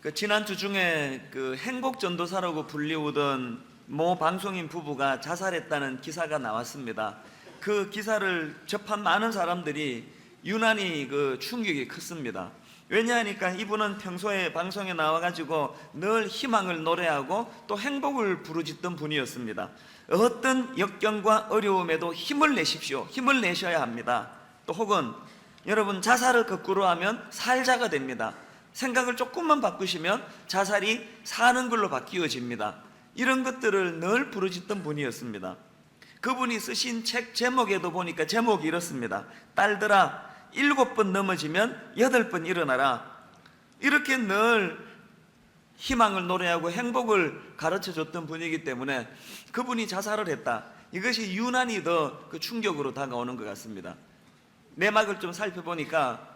지난주 중에 행복전도사라고 불리우던 모 방송인 부부가 자살했다는 기사가 나왔습니다. 그 기사를 접한 많은 사람들이 유난히 충격이 컸습니다. 왜냐하니까 이분은 평소에 방송에 나와가지고 늘 희망을 노래하고 또 행복을 부르짖던 분이었습니다. 어떤 역경과 어려움에도 힘을 내십시오. 힘을 내셔야 합니다. 또 혹은 여러분, 자살을 거꾸로 하면 살자가 됩니다. 생각을 조금만 바꾸시면 자살이 사는 걸로 바뀌어집니다. 이런 것들을 늘 부르짖던 분이었습니다. 그분이 쓰신 책 제목에도 보니까 제목이 이렇습니다. 딸들아, 7번 넘어지면 8번 일어나라. 이렇게 늘 희망을 노래하고 행복을 가르쳐줬던 분이기 때문에 그분이 자살을 했다, 이것이 유난히 더 충격으로 다가오는 것 같습니다. 내막을 좀 살펴보니까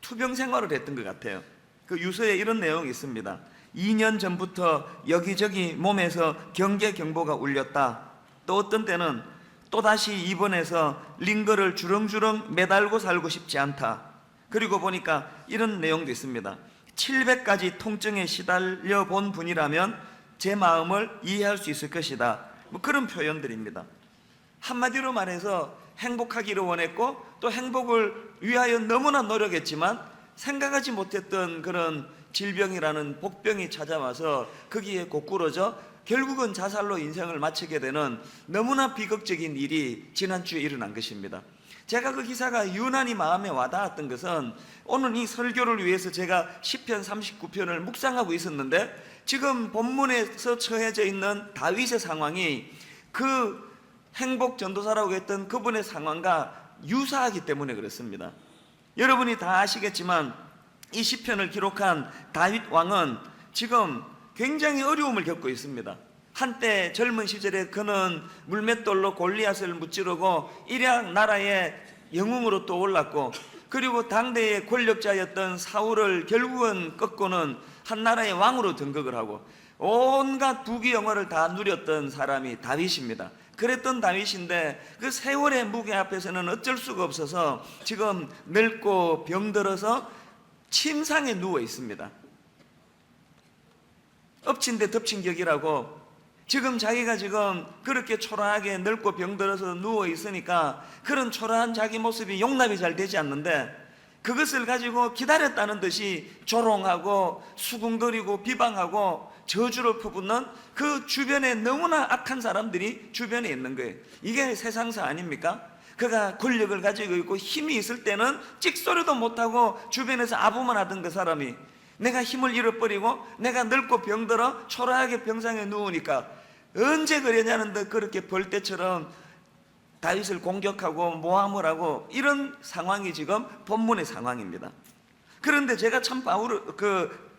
투병 생활을 했던 것 같아요. 그 유서에 이런 내용이 있습니다. 2년 전부터 여기저기 몸에서 경계 경보가 울렸다. 또 어떤 때는 또다시 입원해서 링거를 주렁주렁 매달고 살고 싶지 않다. 그리고 보니까 이런 내용도 있습니다. 700가지 통증에 시달려 본 분이라면 제 마음을 이해할 수 있을 것이다. 그런 표현들입니다. 한마디로 말해서 행복하기를 원했고 또 행복을 위하여 너무나 노력했지만 생각하지 못했던 그런 질병이라는 복병이 찾아와서 거기에 고꾸러져 결국은 자살로 인생을 마치게 되는 너무나 비극적인 일이 지난주에 일어난 것입니다. 제가 그 기사가 유난히 마음에 와닿았던 것은 오늘 이 설교를 위해서 제가 시편 39편을 묵상하고 있었는데 지금 본문에서 처해져 있는 다윗의 상황이 그 행복전도사라고 했던 그분의 상황과 유사하기 때문에 그렇습니다. 여러분이 다 아시겠지만 이 시편을 기록한 다윗 왕은 지금 굉장히 어려움을 겪고 있습니다. 한때 젊은 시절에 그는 물맷돌로 골리앗을 무찌르고 일약 나라의 영웅으로 또 올랐고, 그리고 당대의 권력자였던 사울을 결국은 꺾고는 한 나라의 왕으로 등극을 하고 온갖 부귀영화를 다 누렸던 사람이 다윗입니다. 그랬던 다윗인데 그 세월의 무게 앞에서는 어쩔 수가 없어서 지금 늙고 병들어서 침상에 누워 있습니다. 엎친 데 덮친 격이라고, 지금 자기가 지금 그렇게 초라하게 늙고 병들어서 누워 있으니까 그런 초라한 자기 모습이 용납이 잘 되지 않는데, 그것을 가지고 기다렸다는 듯이 조롱하고 수군거리고 비방하고 저주를 퍼붓는 그 주변에 너무나 악한 사람들이 주변에 있는 거예요. 이게 세상사 아닙니까? 그가 권력을 가지고 있고 힘이 있을 때는 찍소리도 못하고 주변에서 아부만 하던 그 사람이 내가 힘을 잃어버리고 내가 늙고 병들어 초라하게 병상에 누우니까 언제 그러냐는 듯 그렇게 벌떼처럼 다윗을 공격하고 모함을 하고, 이런 상황이 지금 본문의 상황입니다. 그런데 제가 참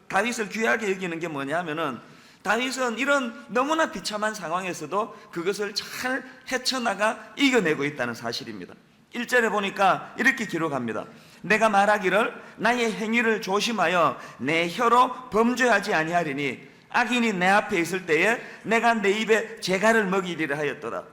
다윗을 귀하게 여기는 게 뭐냐면은 다윗은 이런 너무나 비참한 상황에서도 그것을 잘 헤쳐나가 이겨내고 있다는 사실입니다. 1절에 보니까 이렇게 기록합니다. 내가 말하기를 나의 행위를 조심하여 내 혀로 범죄하지 아니하리니 악인이 내 앞에 있을 때에 내가 내 입에 재갈을 먹이리라 하였도다.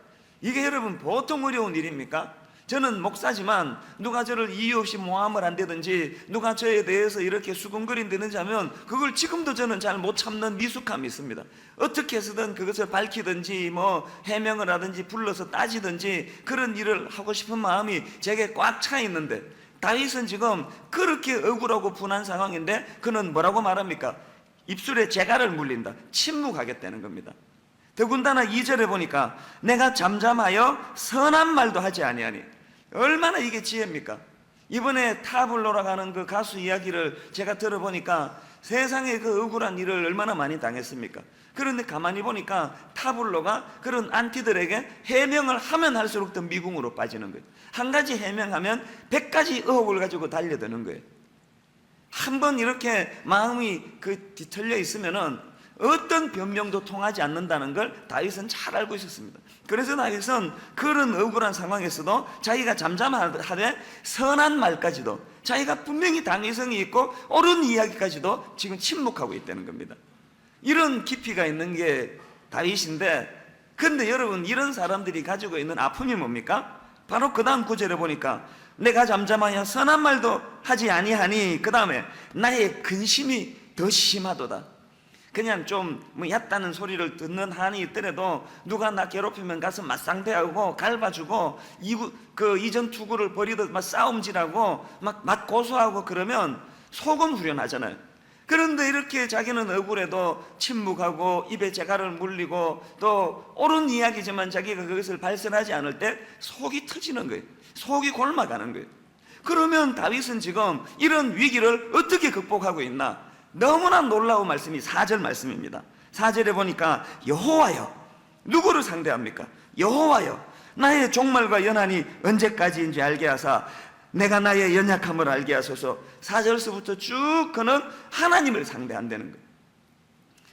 이게 여러분 보통 어려운 일입니까? 저는 목사지만 누가 저를 이유 없이 모함을 한다든지 누가 저에 대해서 이렇게 수군거린다든지 하면 그걸 지금도 저는 잘 못 참는 미숙함이 있습니다. 어떻게 해서든 그것을 밝히든지 해명을 하든지 불러서 따지든지 그런 일을 하고 싶은 마음이 제게 꽉 차 있는데, 다윗은 지금 그렇게 억울하고 분한 상황인데 그는 뭐라고 말합니까? 입술에 재갈을 물린다. 침묵하겠다는 겁니다. 더군다나 2절에 보니까 내가 잠잠하여 선한 말도 하지 아니하니, 얼마나 이게 지혜입니까? 이번에 타블로라 가는 그 가수 이야기를 제가 들어보니까 세상에 그 억울한 일을 얼마나 많이 당했습니까? 그런데 가만히 보니까 타블로가 그런 안티들에게 해명을 하면 할수록 더 미궁으로 빠지는 거예요. 한 가지 해명하면 100가지 의혹을 가지고 달려드는 거예요. 한번 이렇게 마음이 뒤틀려 있으면은 어떤 변명도 통하지 않는다는 걸 다윗은 잘 알고 있었습니다. 그래서 다윗은 그런 억울한 상황에서도 자기가 잠잠하되 선한 말까지도, 자기가 분명히 당위성이 있고 옳은 이야기까지도 지금 침묵하고 있다는 겁니다. 이런 깊이가 있는 게 다윗인데, 근데 여러분, 이런 사람들이 가지고 있는 아픔이 뭡니까? 바로 그 다음 구절에 보니까 내가 잠잠하여 선한 말도 하지 아니하니, 그 다음에 나의 근심이 더 심하도다. 그냥 좀 뭐 얕다는 소리를 듣는 한이 있더라도 누가 나 괴롭히면 가서 맞상대하고 갈바주고 이전 투구를 벌이듯 막 싸움질하고 막 고소하고 그러면 속은 후련하잖아요. 그런데 이렇게 자기는 억울해도 침묵하고 입에 재갈을 물리고 또 옳은 이야기지만 자기가 그것을 발설하지 않을 때 속이 터지는 거예요. 속이 골마가는 거예요. 그러면 다윗은 지금 이런 위기를 어떻게 극복하고 있나? 너무나 놀라운 말씀이 4절 말씀입니다. 4절에 보니까 여호와여, 누구를 상대합니까? 여호와여, 나의 종말과 연한이 언제까지인지 알게 하사 내가 나의 연약함을 알게 하소서. 4절서부터 쭉 그는 하나님을 상대한다는 거예요.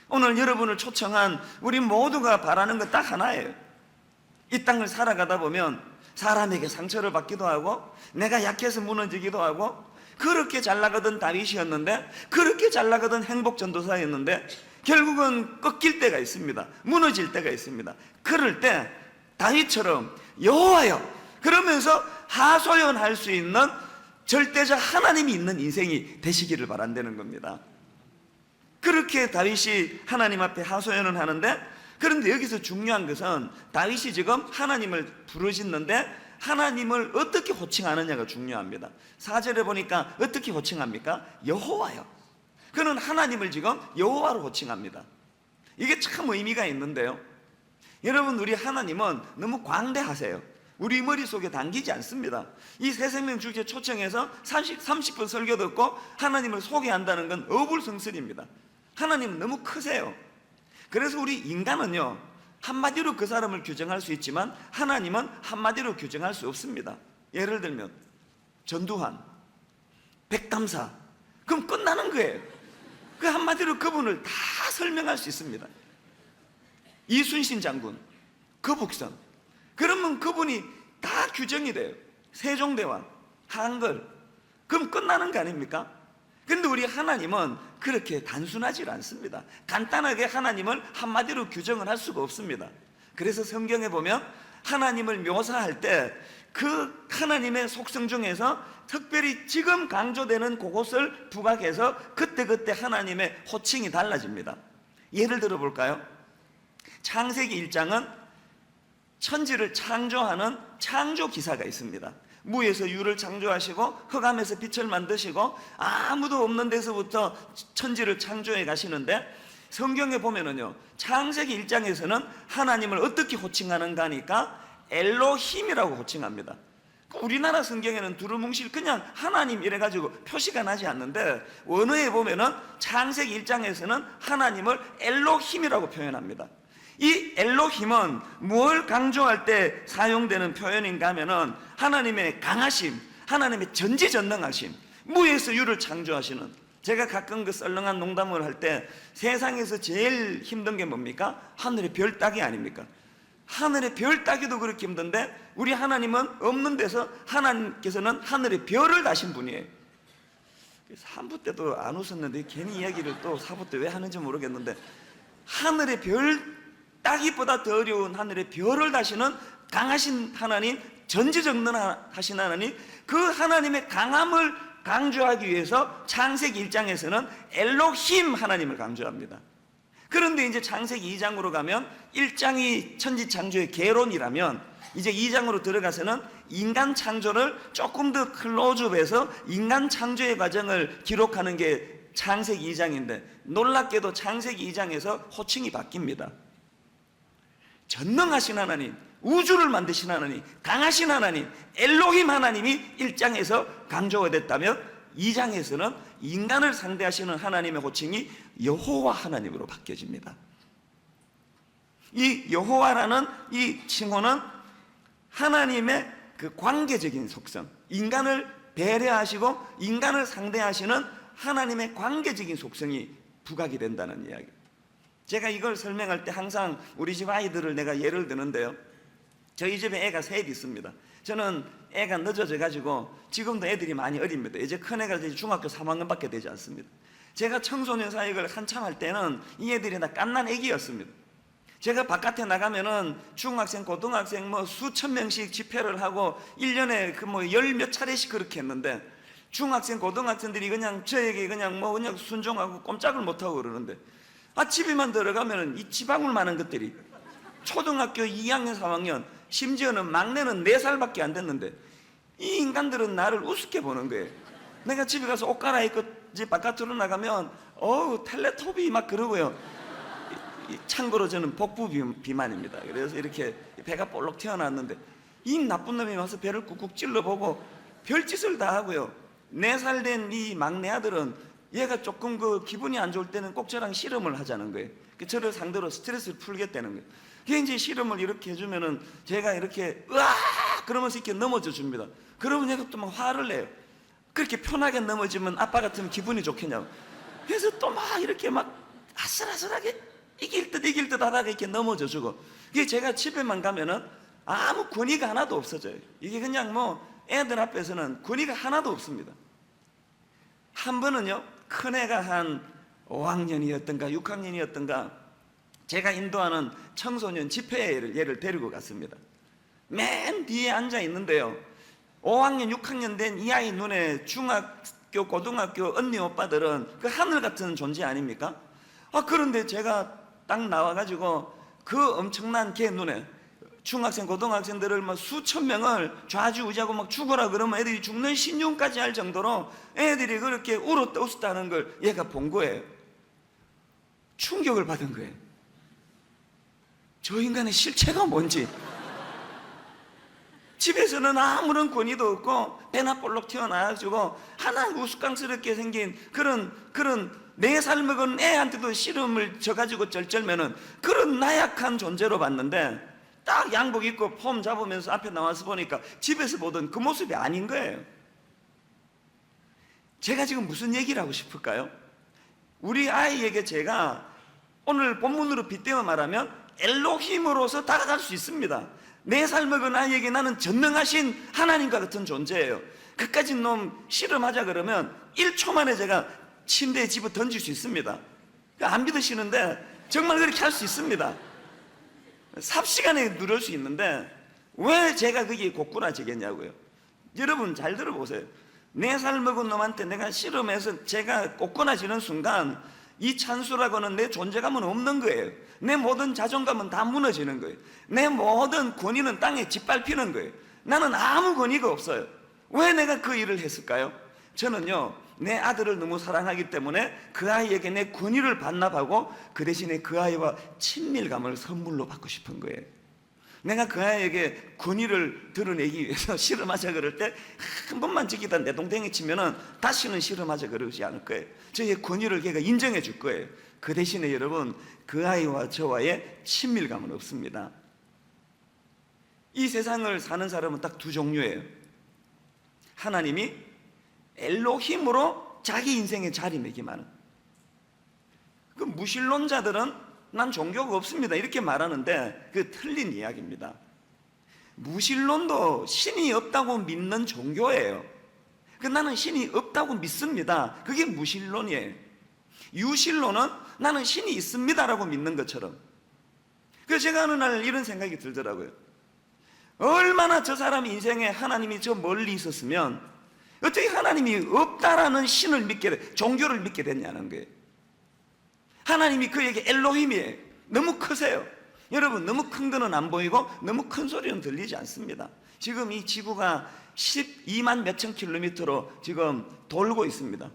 오늘 여러분을 초청한 우리 모두가 바라는 것 딱 하나예요. 이 땅을 살아가다 보면 사람에게 상처를 받기도 하고 내가 약해서 무너지기도 하고, 그렇게 잘 나가던 다윗이었는데, 그렇게 잘 나가던 행복전도사였는데 결국은 꺾일 때가 있습니다. 무너질 때가 있습니다. 그럴 때 다윗처럼 여호와여 그러면서 하소연할 수 있는 절대적 하나님이 있는 인생이 되시기를 바란다는 겁니다. 그렇게 다윗이 하나님 앞에 하소연을 하는데, 그런데 여기서 중요한 것은 다윗이 지금 하나님을 부르짖는데 하나님을 어떻게 호칭하느냐가 중요합니다. 4절에 보니까 어떻게 호칭합니까? 여호와요. 그는 하나님을 지금 여호와로 호칭합니다. 이게 참 의미가 있는데요, 여러분, 우리 하나님은 너무 광대하세요. 우리 머릿속에 담기지 않습니다. 이 새생명 주기에 초청해서 30분 설교 듣고 하나님을 소개한다는 건 어불성설입니다. 하나님은 너무 크세요. 그래서 우리 인간은요, 한마디로 그 사람을 규정할 수 있지만 하나님은 한마디로 규정할 수 없습니다. 예를 들면 전두환, 백담사, 그럼 끝나는 거예요. 그 한마디로 그분을 다 설명할 수 있습니다. 이순신 장군, 거북선, 그러면 그분이 다 규정이 돼요. 세종대왕, 한글, 그럼 끝나는 거 아닙니까? 근데 우리 하나님은 그렇게 단순하지 않습니다. 간단하게 하나님을 한마디로 규정을 할 수가 없습니다. 그래서 성경에 보면 하나님을 묘사할 때 그 하나님의 속성 중에서 특별히 지금 강조되는 그것을 부각해서 그때그때 하나님의 호칭이 달라집니다. 예를 들어 볼까요? 창세기 1장은 천지를 창조하는 창조 기사가 있습니다. 무에서 유를 창조하시고 흑암에서 빛을 만드시고 아무도 없는 데서부터 천지를 창조해 가시는데, 성경에 보면은요, 창세기 1장에서는 하나님을 어떻게 호칭하는가 하니까 엘로힘이라고 호칭합니다. 우리나라 성경에는 두루뭉실 그냥 하나님 이래가지고 표시가 나지 않는데, 원어에 보면은 창세기 1장에서는 하나님을 엘로힘이라고 표현합니다. 이 엘로힘은 뭘 강조할 때 사용되는 표현인가 하면은 하나님의 강하심, 하나님의 전지전능하심, 무에서 유를 창조하시는, 제가 가끔 그 썰렁한 농담을 할 때 세상에서 제일 힘든 게 뭡니까? 하늘의 별 따기 아닙니까? 하늘의 별 따기도 그렇게 힘든데 우리 하나님은 없는 데서 하나님께서는 하늘의 별을 다신 분이에요. 3부 때도 안 웃었는데 괜히 이야기를 또 4부 때 왜 하는지 모르겠는데, 하늘의 별 따기보다 더 어려운 하늘의 별을 다시는 강하신 하나님, 전지전능하신 하나님, 그 하나님의 강함을 강조하기 위해서 창세기 1장에서는 엘로힘 하나님을 강조합니다. 그런데 이제 창세기 2장으로 가면 1장이 천지창조의 개론이라면 이제 2장으로 들어가서는 인간 창조를 조금 더 클로즈업해서 인간 창조의 과정을 기록하는 게 창세기 2장인데, 놀랍게도 창세기 2장에서 호칭이 바뀝니다. 전능하신 하나님, 우주를 만드신 하나님, 강하신 하나님, 엘로힘 하나님이 1장에서 강조가 됐다면 2장에서는 인간을 상대하시는 하나님의 호칭이 여호와 하나님으로 바뀌어집니다. 이 여호와라는 이 칭호는 하나님의 그 관계적인 속성, 인간을 배려하시고 인간을 상대하시는 하나님의 관계적인 속성이 부각이 된다는 이야기. 제가 이걸 설명할 때 항상 우리 집 아이들을 내가 예를 드는데요, 저희 집에 애가 셋 있습니다. 저는 애가 늦어져 가지고 지금도 애들이 많이 어립니다. 이제 큰애가 이제 중학교 3학년밖에 되지 않습니다. 제가 청소년 사역을 한참 할 때는 이 애들이 다 갓난 애기였습니다. 제가 바깥에 나가면은 중학생, 고등학생 뭐 수천 명씩 집회를 하고 1년에 그 뭐 열 몇 차례씩 그렇게 했는데, 중학생, 고등학생들이 그냥 저에게 그냥 순종하고 꼼짝을 못하고 그러는데, 집에만 들어가면은 이 지방울 많은 것들이 초등학교 2학년, 3학년, 심지어는 막내는 4살밖에 안 됐는데 이 인간들은 나를 우습게 보는 거예요. 내가 집에 가서 옷 갈아입고 이제 바깥으로 나가면 텔레토비 막 그러고요. 참고로 저는 복부 비만입니다. 그래서 이렇게 배가 볼록 튀어나왔는데 이 나쁜 놈이 와서 배를 꾹꾹 찔러보고 별짓을 다 하고요. 4살 된 이 막내 아들은 얘가 조금 기분이 안 좋을 때는 꼭 저랑 씨름을 하자는 거예요. 저를 상대로 스트레스를 풀겠다는 거예요. 그게 이제 씨름을 이렇게 해주면은 제가 이렇게 으아 그러면서 이렇게 넘어져 줍니다. 그러면 얘가 또 막 화를 내요. 그렇게 편하게 넘어지면 아빠 같으면 기분이 좋겠냐고. 그래서 또 막 이렇게 막 아슬아슬하게 이길 듯 하다가 이렇게 넘어져 주고, 이게 제가 집에만 가면은 아무 권위가 하나도 없어져요. 이게 그냥 애들 앞에서는 권위가 하나도 없습니다. 한 번은요, 큰애가 한 5학년이었던가 6학년이었던가 제가 인도하는 청소년 집회를 얘를 데리고 갔습니다. 맨 뒤에 앉아 있는데요, 5학년 6학년 된 이 아이 눈에 중학교 고등학교 언니 오빠들은 그 하늘 같은 존재 아닙니까? 그런데 제가 딱 나와가지고 그 엄청난 걔 눈에 중학생 고등학생들을 수천 명을 좌지우지하고 막 죽어라 그러면 애들이 죽는 신용까지 할 정도로 애들이 그렇게 웃었다는 걸 얘가 본 거예요. 충격을 받은 거예요. 저 인간의 실체가 뭔지. 집에서는 아무런 권위도 없고 배나 볼록 튀어나와가지고 하나 우스꽝스럽게 생긴 그런 4살 먹은 애한테도 씨름을 져가지고 쩔쩔매는 그런 나약한 존재로 봤는데, 딱 양복 입고 폼 잡으면서 앞에 나와서 보니까 집에서 보던 그 모습이 아닌 거예요. 제가 지금 무슨 얘기를 하고 싶을까요? 우리 아이에게 제가 오늘 본문으로 빗대어 말하면 엘로힘으로서 다가갈 수 있습니다. 4살 먹은 아이에게 나는 전능하신 하나님과 같은 존재예요. 그까짓 놈 씨름하자 그러면 1초 만에 제가 침대에 집어 던질 수 있습니다. 안 믿으시는데 정말 그렇게 할 수 있습니다. 삽시간에 누를 수 있는데 왜 제가 그게 고꾸라지겠냐고요. 여러분 잘 들어보세요. 4살 먹은 놈한테 내가 씨름해서 제가 꼬꾸라지는 순간 이 찬수라고는 내 존재감은 없는 거예요. 내 모든 자존감은 다 무너지는 거예요. 내 모든 권위는 땅에 짓밟히는 거예요. 나는 아무 권위가 없어요. 왜 내가 그 일을 했을까요? 저는요, 내 아들을 너무 사랑하기 때문에 그 아이에게 내 권위를 반납하고 그 대신에 그 아이와 친밀감을 선물로 받고 싶은 거예요. 내가 그 아이에게 권위를 드러내기 위해서 씨름하자 그럴 때 한 번만 저기다 내 동댕이 치면은 다시는 씨름하자 그러지 않을 거예요. 저의 권위를 걔가 인정해 줄 거예요. 그 대신에 여러분, 그 아이와 저와의 친밀감은 없습니다. 이 세상을 사는 사람은 딱 2 종류예요. 하나님이 엘로힘으로 자기 인생에 자리매김하는, 그 무신론자들은 난 종교가 없습니다 이렇게 말하는데 그 틀린 이야기입니다. 무신론도 신이 없다고 믿는 종교예요. 나는 신이 없다고 믿습니다. 그게 무신론이에요. 유신론은 나는 신이 있습니다라고 믿는 것처럼. 그래서 제가 어느 날 이런 생각이 들더라고요. 얼마나 저 사람 인생에 하나님이 저 멀리 있었으면 어떻게 하나님이 없다라는 신을 믿게 돼, 종교를 믿게 됐냐는 거예요. 하나님이 그에게 엘로힘이에요. 너무 크세요. 여러분, 너무 큰 거는 안 보이고 너무 큰 소리는 들리지 않습니다. 지금 이 지구가 12만 몇천 킬로미터로 지금 돌고 있습니다.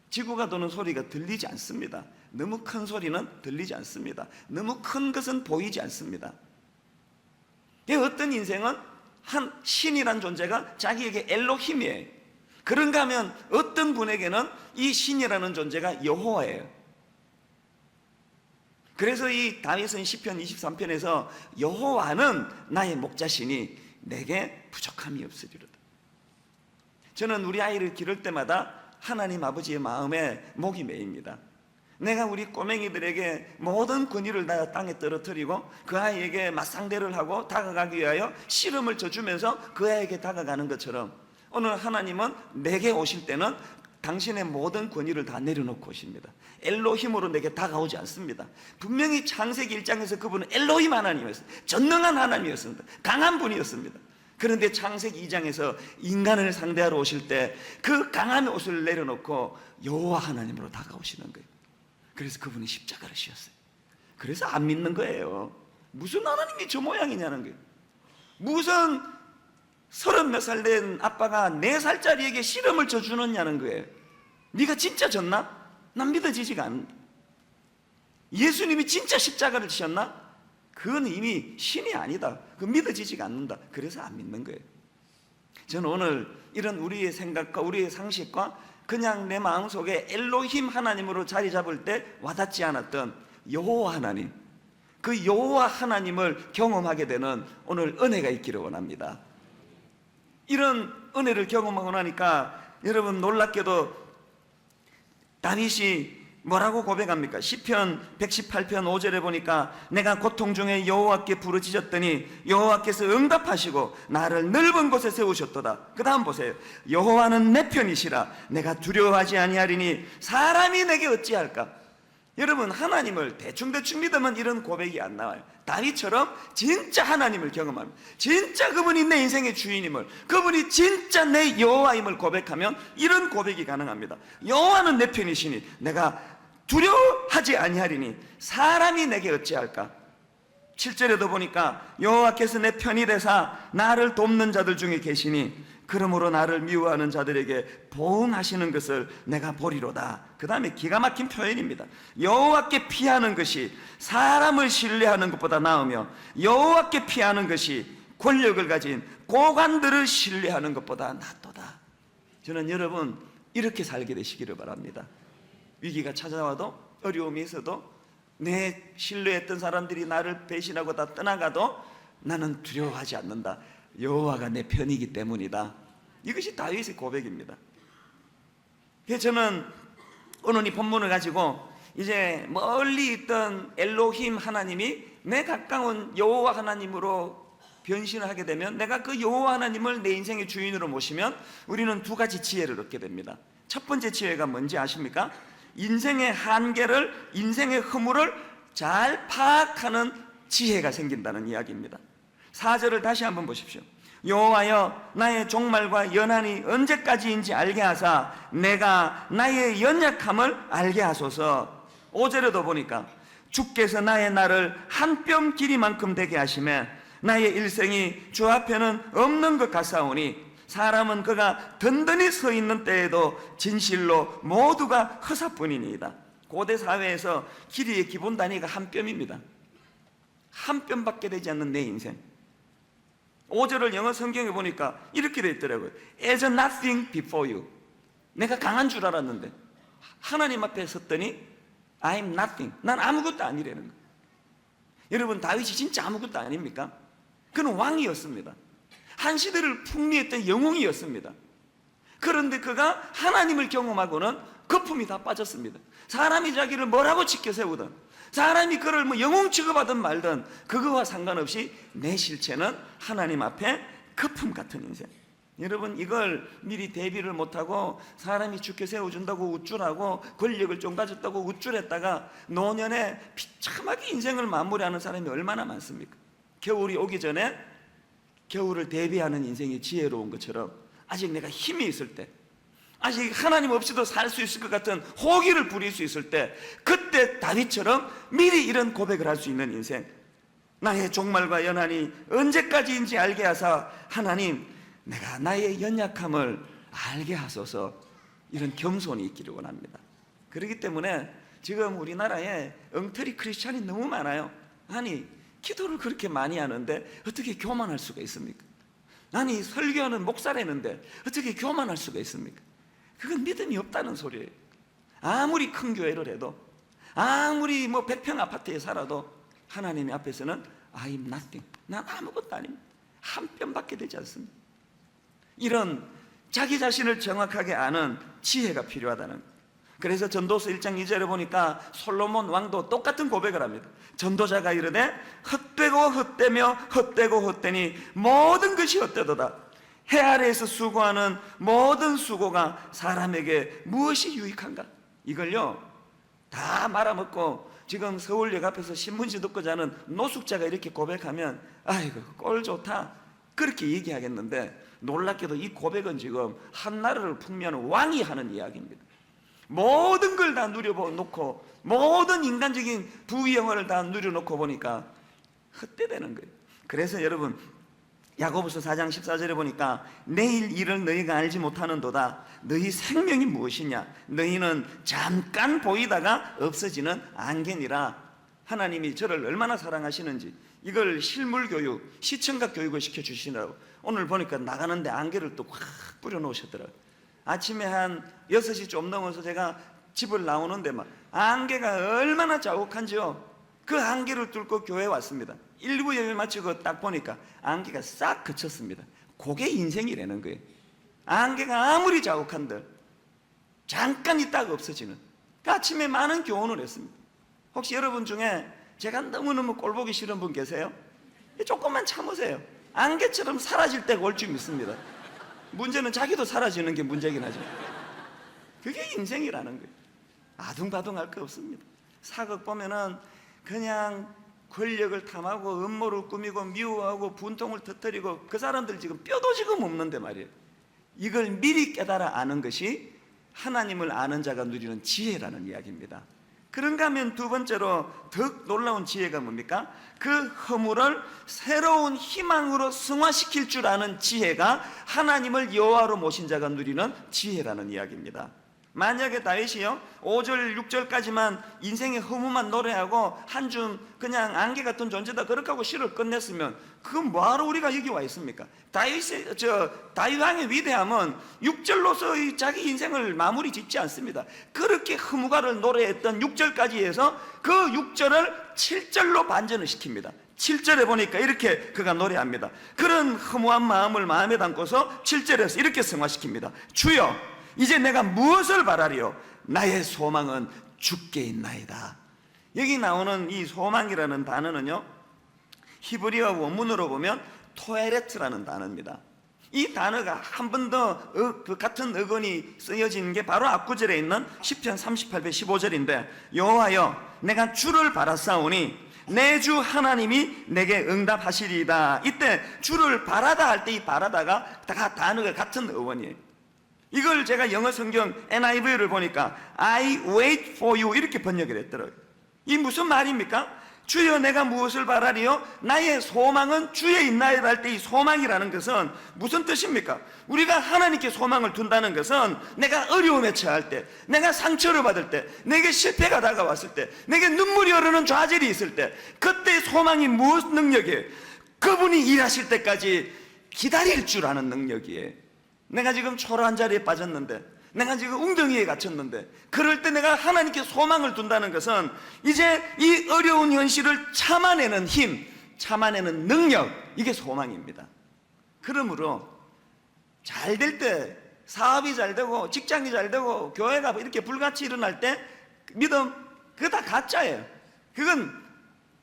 지구가 도는 소리가 들리지 않습니다. 너무 큰 소리는 들리지 않습니다. 너무 큰 것은 보이지 않습니다. 어떤 인생은 한 신이란 존재가 자기에게 엘로힘이에요. 그런가 하면 어떤 분에게는 이 신이라는 존재가 여호와예요. 그래서 이 다윗은 시편 23편에서 여호와는 나의 목자시니 내게 부족함이 없으리로다. 저는 우리 아이를 기를 때마다 하나님 아버지의 마음에 목이 메입니다. 내가 우리 꼬맹이들에게 모든 권위를 다 땅에 떨어뜨리고 그 아이에게 맞상대를 하고 다가가기 위하여 씨름을 져주면서 그 아이에게 다가가는 것처럼 오늘 하나님은 내게 오실 때는 당신의 모든 권위를 다 내려놓고 오십니다. 엘로힘으로 내게 다가오지 않습니다. 분명히 창세기 1장에서 그분은 엘로힘 하나님이었습니다. 전능한 하나님이었습니다. 강한 분이었습니다. 그런데 창세기 2장에서 인간을 상대하러 오실 때 그 강한 옷을 내려놓고 여호와 하나님으로 다가오시는 거예요. 그래서 그분이 십자가를 지었어요. 그래서 안 믿는 거예요. 무슨 하나님이 저 모양이냐는 거예요. 무슨 30몇 살 된 아빠가 4살짜리에게 씨름을 져주느냐는 거예요. 네가 진짜 졌나? 난 믿어지지가 않는다. 예수님이 진짜 십자가를 지셨나? 그건 이미 신이 아니다. 그 믿어지지가 않는다. 그래서 안 믿는 거예요. 저는 오늘 이런 우리의 생각과 우리의 상식과 그냥 내 마음속에 엘로힘 하나님으로 자리 잡을 때 와닿지 않았던 여호와 하나님, 그 여호와 하나님을 경험하게 되는 오늘 은혜가 있기를 원합니다. 이런 은혜를 경험하고 나니까 여러분 놀랍게도 다윗이 뭐라고 고백합니까? 시편 118편 5절에 보니까 내가 고통 중에 여호와께 부르짖었더니 여호와께서 응답하시고 나를 넓은 곳에 세우셨도다. 그 다음 보세요. 여호와는 내 편이시라 내가 두려워하지 아니하리니 사람이 내게 어찌할까? 여러분 하나님을 대충 믿으면 이런 고백이 안 나와요. 다윗처럼 진짜 하나님을 경험하면, 진짜 그분이 내 인생의 주인임을, 그분이 진짜 내 여호와임을 고백하면 이런 고백이 가능합니다. 여호와는 내 편이시니 내가 두려워하지 아니하리니 사람이 내게 어찌할까? 7절에도 보니까 여호와께서 내 편이 되사 나를 돕는 자들 중에 계시니 그러므로 나를 미워하는 자들에게 보응하시는 것을 내가 보리로다. 그 다음에 기가 막힌 표현입니다. 여호와께 피하는 것이 사람을 신뢰하는 것보다 나으며 여호와께 피하는 것이 권력을 가진 고관들을 신뢰하는 것보다 낫도다. 저는 여러분 이렇게 살게 되시기를 바랍니다. 위기가 찾아와도, 어려움이 있어도, 내 신뢰했던 사람들이 나를 배신하고 다 떠나가도 나는 두려워하지 않는다. 여호와가 내 편이기 때문이다. 이것이 다윗의 고백입니다. 그래서 저는 오늘 이 본문을 가지고 이제 멀리 있던 엘로힘 하나님이 내 가까운 여호와 하나님으로 변신을 하게 되면, 내가 그 여호와 하나님을 내 인생의 주인으로 모시면 우리는 두 가지 지혜를 얻게 됩니다. 첫 번째 지혜가 뭔지 아십니까? 인생의 한계를, 인생의 허물을 잘 파악하는 지혜가 생긴다는 이야기입니다. 4절을 다시 한번 보십시오. 여호와여 나의 종말과 연한이 언제까지인지 알게 하사 내가 나의 연약함을 알게 하소서. 5절에도 보니까 주께서 나의 날을 한 뼘 길이만큼 되게 하시매 나의 일생이 주 앞에는 없는 것 같사오니 사람은 그가 든든히 서 있는 때에도 진실로 모두가 허사뿐이니이다. 고대 사회에서 길이의 기본 단위가 한 뼘입니다. 한 뼘밖에 되지 않는 내 인생. 5절을 영어 성경에 보니까 이렇게 되어 있더라고요. As nothing before you. 내가 강한 줄 알았는데 하나님 앞에 섰더니 I'm nothing. 난 아무것도 아니라는 거예요. 여러분 다윗이 진짜 아무것도 아닙니까? 그는 왕이었습니다. 한 시대를 풍미했던 영웅이었습니다. 그런데 그가 하나님을 경험하고는 거품이 다 빠졌습니다. 사람이 자기를 뭐라고 지켜세우든, 사람이 그를 뭐 영웅 취급하든 말든 그거와 상관없이 내 실체는 하나님 앞에 거품 같은 인생. 여러분 이걸 미리 대비를 못하고 사람이 죽게 세워준다고 우쭐하고 권력을 좀 가졌다고 우쭐했다가 노년에 비참하게 인생을 마무리하는 사람이 얼마나 많습니까? 겨울이 오기 전에 겨울을 대비하는 인생이 지혜로운 것처럼 아직 내가 힘이 있을 때, 아직 하나님 없이도 살 수 있을 것 같은 호기를 부릴 수 있을 때, 그때 다윗처럼 미리 이런 고백을 할 수 있는 인생. 나의 종말과 연한이 언제까지인지 알게 하사 하나님 내가 나의 연약함을 알게 하소서. 이런 겸손이 있기를 원합니다. 그렇기 때문에 지금 우리나라에 엉터리 크리스찬이 너무 많아요. 아니 기도를 그렇게 많이 하는데 어떻게 교만할 수가 있습니까? 아니 설교하는 목사라는데 어떻게 교만할 수가 있습니까? 그건 믿음이 없다는 소리예요. 아무리 큰 교회를 해도, 아무리 뭐 100평 아파트에 살아도 하나님 앞에서는 I'm nothing. 난 아무것도 아닙니다. 한 뼘밖에 되지 않습니다. 이런 자기 자신을 정확하게 아는 지혜가 필요하다는 거예요. 그래서 전도서 1장 2절에 보니까 솔로몬 왕도 똑같은 고백을 합니다. 전도자가 이르되 헛되고 헛되며 헛되고 헛되니 모든 것이 헛되도다. 해 아래에서 수고하는 모든 수고가 사람에게 무엇이 유익한가? 이걸요 다 말아먹고 지금 서울역 앞에서 신문지 듣고 자는 노숙자가 이렇게 고백하면 아이고 꼴 좋다, 그렇게 얘기하겠는데, 놀랍게도 이 고백은 지금 한나라를 풍미하는 왕이 하는 이야기입니다. 모든 걸 다 누려놓고, 모든 인간적인 부귀영화를 다 누려놓고 보니까 헛되되는 거예요. 그래서 여러분, 야고보서 4장 14절에 보니까 내일 일을 너희가 알지 못하는도다. 너희 생명이 무엇이냐? 너희는 잠깐 보이다가 없어지는 안개니라. 하나님이 저를 얼마나 사랑하시는지 이걸 실물교육, 시청각 교육을 시켜주시느라고 오늘 보니까 나가는데 안개를 또 확 뿌려놓으셨더라고요. 아침에 한 6시 좀 넘어서 제가 집을 나오는데 막 안개가 얼마나 자욱한지요. 그 안개를 뚫고 교회에 왔습니다. 1부 예배 마치고 딱 보니까 안개가 싹 그쳤습니다. 그게 인생이라는 거예요. 안개가 아무리 자욱한들 잠깐 있다가 없어지는. 그 아침에 많은 교훈을 했습니다. 혹시 여러분 중에 제가 너무너무 꼴보기 싫은 분 계세요? 조금만 참으세요. 안개처럼 사라질 때가 올 줄 믿습니다. 문제는 자기도 사라지는 게 문제긴 하죠. 그게 인생이라는 거예요. 아둥바둥할 거 없습니다. 사극 보면은 그냥 권력을 탐하고 음모를 꾸미고 미워하고 분통을 터뜨리고 그 사람들 지금 뼈도 지금 없는데 말이에요. 이걸 미리 깨달아 아는 것이 하나님을 아는 자가 누리는 지혜라는 이야기입니다. 그런가 하면 두 번째로 더 놀라운 지혜가 뭡니까? 그 허물을 새로운 희망으로 승화시킬 줄 아는 지혜가 하나님을 여호와로 모신 자가 누리는 지혜라는 이야기입니다. 만약에 다윗이요 5절 6절까지만 인생의 허무만 노래하고 한 줌 그냥 안개 같은 존재다 그렇게 하고 시를 끝냈으면 그건 뭐하러 우리가 여기 와 있습니까? 다윗 왕의 위대함은 6절로서 자기 인생을 마무리 짓지 않습니다. 그렇게 허무가를 노래했던 6절까지 해서 그 6절을 7절로 반전을 시킵니다. 7절에 보니까 이렇게 그가 노래합니다. 그런 허무한 마음을 마음에 담고서 7절에서 이렇게 승화시킵니다. 주여 이제 내가 무엇을 바라리요? 나의 소망은 주께 있나이다. 여기 나오는 이 소망이라는 단어는요 히브리어 원문으로 보면 토에레트라는 단어입니다. 이 단어가 한 번 더 그 같은 어근이 쓰여진 게 바로 앞구절에 있는 시편 38편 15절인데 여호와여 내가 주를 바라사오니 내 주 하나님이 내게 응답하시리이다. 이때 주를 바라다 할 때 이 바라다가 다 단어가 같은 어원이에요. 이걸 제가 영어 성경 NIV를 보니까 I wait for you 이렇게 번역을 했더라고요. 이 무슨 말입니까? 주여 내가 무엇을 바라리요? 나의 소망은 주에 있나이다 할 때 이 소망이라는 것은 무슨 뜻입니까? 우리가 하나님께 소망을 둔다는 것은 내가 어려움에 처할 때, 내가 상처를 받을 때, 내게 실패가 다가왔을 때, 내게 눈물이 흐르는 좌절이 있을 때 그때 소망이 무엇 능력이에요? 그분이 일하실 때까지 기다릴 줄 아는 능력이에요. 내가 지금 초라한 자리에 빠졌는데, 내가 지금 웅덩이에 갇혔는데, 그럴 때 내가 하나님께 소망을 둔다는 것은 이제 이 어려운 현실을 참아내는 힘, 참아내는 능력, 이게 소망입니다. 그러므로 잘 될 때, 사업이 잘 되고 직장이 잘 되고 교회가 이렇게 불같이 일어날 때 믿음, 그거 다 가짜예요. 그건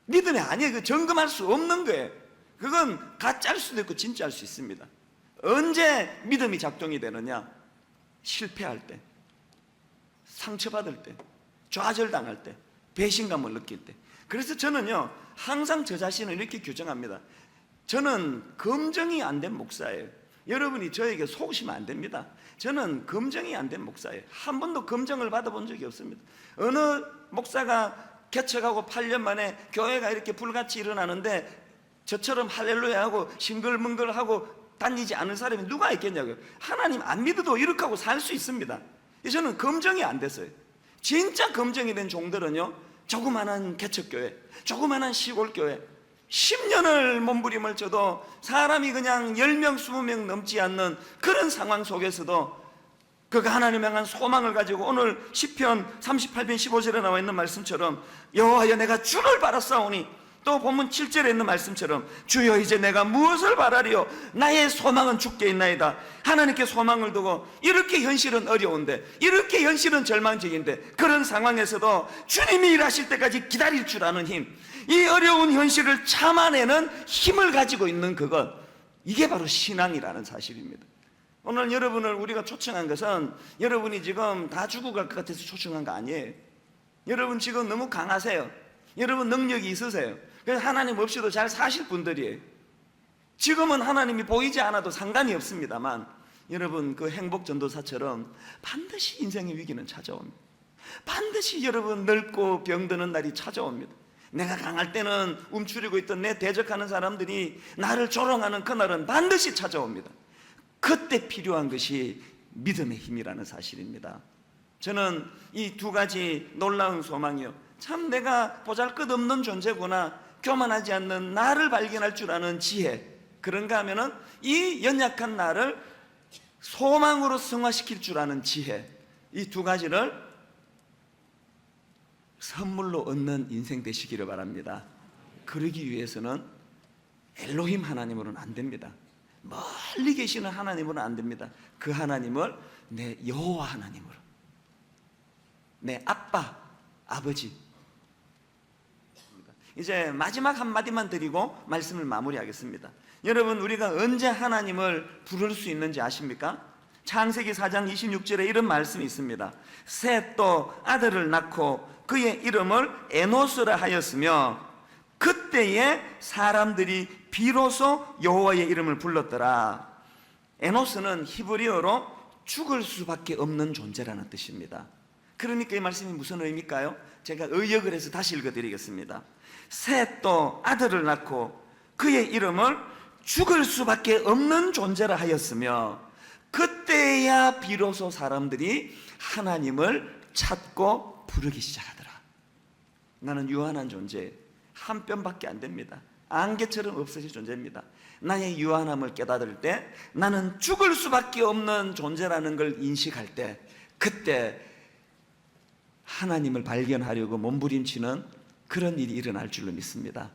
믿음이 아니에요. 그 점검할 수 없는 거예요. 그건 가짜일 수도 있고 진짜일 수 있습니다. 언제 믿음이 작동이 되느냐? 실패할 때, 상처받을 때, 좌절당할 때, 배신감을 느낄 때. 그래서 저는요 항상 저 자신을 이렇게 규정합니다. 저는 검증이 안 된 목사예요. 여러분이 저에게 속으시면 안 됩니다. 저는 검증이 안 된 목사예요. 한 번도 검증을 받아본 적이 없습니다. 어느 목사가 개척하고 8년 만에 교회가 이렇게 불같이 일어나는데 저처럼 할렐루야하고 싱글뭉글하고 다니지 않은 사람이 누가 있겠냐고요. 하나님 안 믿어도 이렇게 하고 살 수 있습니다. 저는 검증이 안 됐어요. 진짜 검증이 된 종들은요 조그만한 개척교회, 조그만한 시골교회 10년을 몸부림을 쳐도 사람이 그냥 10명 20명 넘지 않는 그런 상황 속에서도 그가 하나님 향한 소망을 가지고 오늘 시편 38편 15절에 나와 있는 말씀처럼 여호와여 내가 주를 바라사오니, 또 본문 7절에 있는 말씀처럼 주여 이제 내가 무엇을 바라리요? 나의 소망은 주께 있나이다. 하나님께 소망을 두고 이렇게 현실은 어려운데, 이렇게 현실은 절망적인데 그런 상황에서도 주님이 일하실 때까지 기다릴 줄 아는 힘, 이 어려운 현실을 참아내는 힘을 가지고 있는 그것, 이게 바로 신앙이라는 사실입니다. 오늘 여러분을 우리가 초청한 것은 여러분이 지금 다 죽어갈 것 같아서 초청한 거 아니에요. 여러분 지금 너무 강하세요. 여러분 능력이 있으세요. 그래서 하나님 없이도 잘 사실 분들이에요. 지금은 하나님이 보이지 않아도 상관이 없습니다만, 여러분 그 행복전도사처럼 반드시 인생의 위기는 찾아옵니다. 반드시 여러분 늙고 병드는 날이 찾아옵니다. 내가 강할 때는 움츠리고 있던 내 대적하는 사람들이 나를 조롱하는 그날은 반드시 찾아옵니다. 그때 필요한 것이 믿음의 힘이라는 사실입니다. 저는 이 두 가지 놀라운 소망이요, 참 내가 보잘것없는 존재구나, 교만하지 않는 나를 발견할 줄 아는 지혜, 그런가 하면은 이 연약한 나를 소망으로 승화시킬 줄 아는 지혜, 이 두 가지를 선물로 얻는 인생 되시기를 바랍니다. 그러기 위해서는 엘로힘 하나님으로는 안 됩니다. 멀리 계시는 하나님으로는 안 됩니다. 그 하나님을 내 여호와 하나님으로, 내 아빠, 아버지. 이제 마지막 한마디만 드리고 말씀을 마무리하겠습니다. 여러분, 우리가 언제 하나님을 부를 수 있는지 아십니까? 창세기 4장 26절에 이런 말씀이 있습니다. 셋도 아들을 낳고 그의 이름을 에노스라 하였으며 그때에 사람들이 비로소 여호와의 이름을 불렀더라. 에노스는 히브리어로 죽을 수밖에 없는 존재라는 뜻입니다. 그러니까 이 말씀이 무슨 의미일까요? 제가 의역을 해서 다시 읽어드리겠습니다. 셋도 아들을 낳고 그의 이름을 죽을 수밖에 없는 존재라 하였으며 그때야 비로소 사람들이 하나님을 찾고 부르기 시작하더라. 나는 유한한 존재, 한 뼘밖에 안 됩니다. 안개처럼 없어질 존재입니다. 나의 유한함을 깨달을 때, 나는 죽을 수밖에 없는 존재라는 걸 인식할 때, 그때 하나님을 발견하려고 몸부림치는 그런 일이 일어날 줄로 믿습니다.